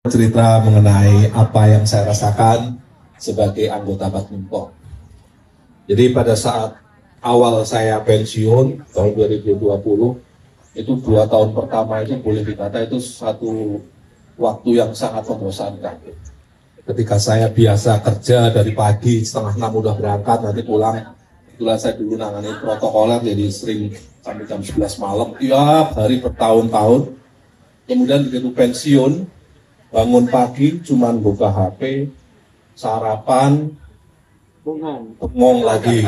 Cerita mengenai apa yang saya rasakan sebagai anggota Badminton. Jadi pada saat awal saya pensiun tahun 2020, itu 2 tahun pertama itu boleh dikata itu satu waktu yang sangat membosankan. Ketika saya biasa kerja dari pagi setengah 6 udah berangkat, nanti pulang. Kebetulan saya dulu nangani protokoler, jadi sering sampai jam 11 malam, tiap hari bertahun-tahun. Kemudian begitu pensiun, bangun pagi cuman buka HP, sarapan, bengong lagi.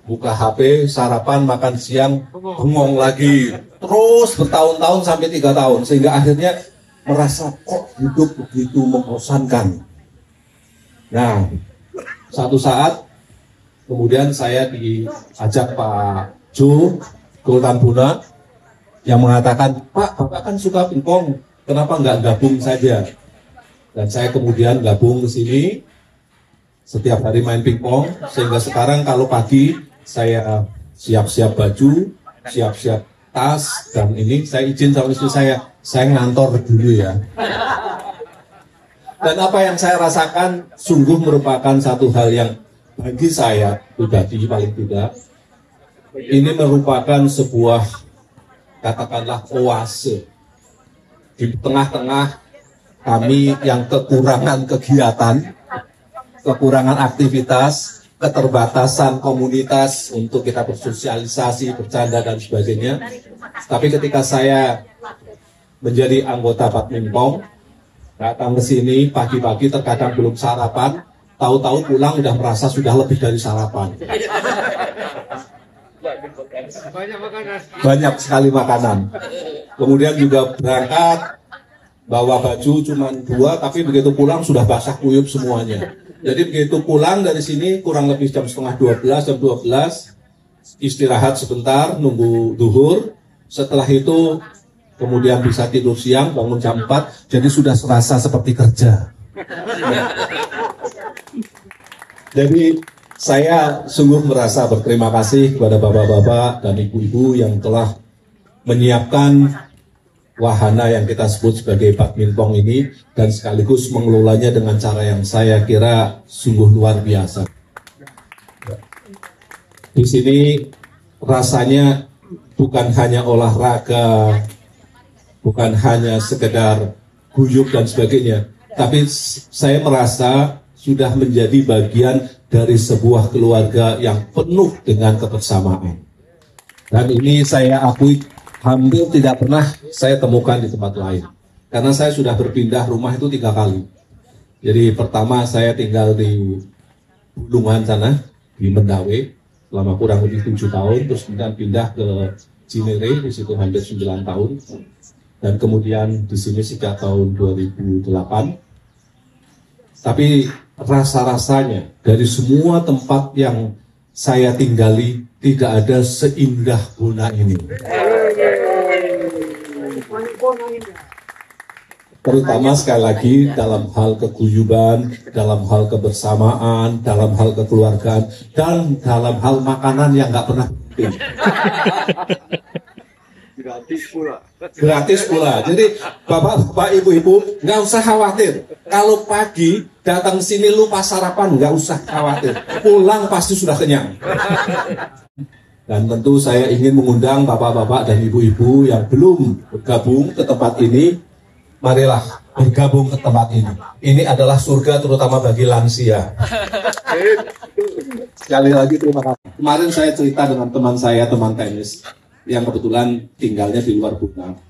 Buka HP, sarapan, makan siang, bengong lagi. Terus bertahun-tahun sampai 3 tahun. Sehingga akhirnya merasa kok hidup begitu membosankan. Nah, satu saat kemudian saya diajak Pak Jo Sultan Buna yang mengatakan, Pak, Bapak kan suka pingpong, kenapa nggak gabung saja? Dan saya kemudian gabung ke sini, setiap hari main pingpong, sehingga sekarang kalau pagi saya siap-siap baju, siap-siap tas, dan ini saya izin sama istri saya ngantor dulu ya. Dan apa yang saya rasakan sungguh merupakan satu hal yang bagi saya pribadi paling tidak, ini merupakan sebuah katakanlah oase di tengah-tengah kami yang kekurangan kegiatan, kekurangan aktivitas, keterbatasan komunitas untuk kita bersosialisasi, bercanda dan sebagainya. Tapi ketika saya menjadi anggota Badminton, datang ke sini pagi-pagi terkadang belum sarapan, tahu-tahu pulang udah merasa sudah lebih dari sarapan. Banyak sekali makanan. Kemudian juga berangkat, bawa baju cuma 2, tapi begitu pulang sudah basah kuyup semuanya. Jadi begitu pulang dari sini kurang lebih jam setengah 12, jam 12, istirahat sebentar, nunggu duhur. Setelah itu kemudian bisa tidur siang, bangun jam 4, jadi sudah serasa seperti kerja. Jadi saya sungguh merasa berterima kasih kepada bapak-bapak dan ibu-ibu yang telah menyiapkan wahana yang kita sebut sebagai badminton ini dan sekaligus mengelolanya dengan cara yang saya kira sungguh luar biasa. Di sini rasanya bukan hanya olahraga, bukan hanya sekedar guyup dan sebagainya, tapi saya merasa sudah menjadi bagian dari sebuah keluarga yang penuh dengan kebersamaan. Dan ini saya akui hampir tidak pernah saya temukan di tempat lain. Karena saya sudah berpindah rumah itu 3 kali. Jadi pertama saya tinggal di Bulungan sana, di Mendawe, selama kurang lebih 7 tahun, terus kemudian pindah ke Cinere, di situ hampir 9 tahun. Dan kemudian di sini sejak tahun 2008. Tapi rasa-rasanya dari semua tempat yang saya tinggali tidak ada seindah Bona ini. Terutama sekali lagi dalam hal keguyuban, dalam hal kebersamaan, dalam hal kekeluargaan, dan dalam hal makanan yang nggak pernah gratis pula. Jadi bapak-bapak, ibu-ibu nggak usah khawatir. Kalau pagi datang sini lupa sarapan, nggak usah khawatir. Pulang pasti sudah kenyang. Dan tentu saya ingin mengundang bapak-bapak dan ibu-ibu yang belum bergabung ke tempat ini, marilah bergabung ke tempat ini. Ini adalah surga terutama bagi lansia. Sekali lagi terima kasih. Kemarin saya cerita dengan teman saya, teman tenis, yang kebetulan tinggalnya di luar Buna.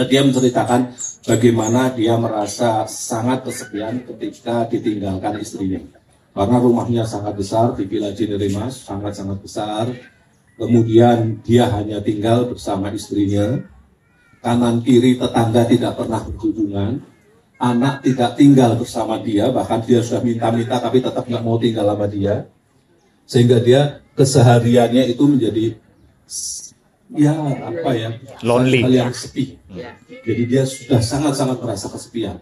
Dia menceritakan bagaimana dia merasa sangat kesepian ketika ditinggalkan istrinya. Karena rumahnya sangat besar di Villa Cinere Mas, sangat-sangat besar. Kemudian dia hanya tinggal bersama istrinya. Kanan kiri tetangga tidak pernah berkunjungan. Anak tidak tinggal bersama dia, bahkan dia sudah minta-minta tapi tetap nggak mau tinggal sama dia. Sehingga dia kesehariannya itu menjadi lonely, hal yang sepi. Jadi dia sudah sangat-sangat merasa kesepian.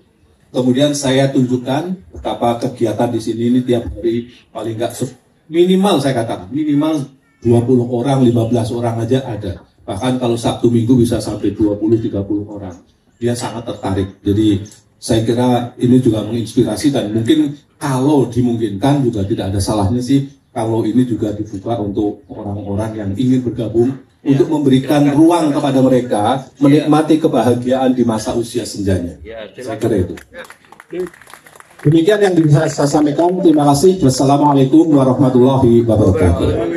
Kemudian saya tunjukkan betapa kegiatan di sini ini tiap hari paling nggak minimal saya katakan minimal 20 orang, 15 orang aja ada. Bahkan kalau Sabtu Minggu bisa sampai 20-30 orang. dia sangat tertarik. Jadi saya kira ini juga menginspirasi, dan mungkin kalau dimungkinkan juga tidak ada salahnya sih kalau ini juga dibuka untuk orang-orang yang ingin bergabung untuk memberikan ruang kepada mereka menikmati kebahagiaan di masa usia senjanya. Saya kira itu. Demikian yang bisa saya sampaikan. Terima kasih. Wassalamualaikum warahmatullahi wabarakatuh.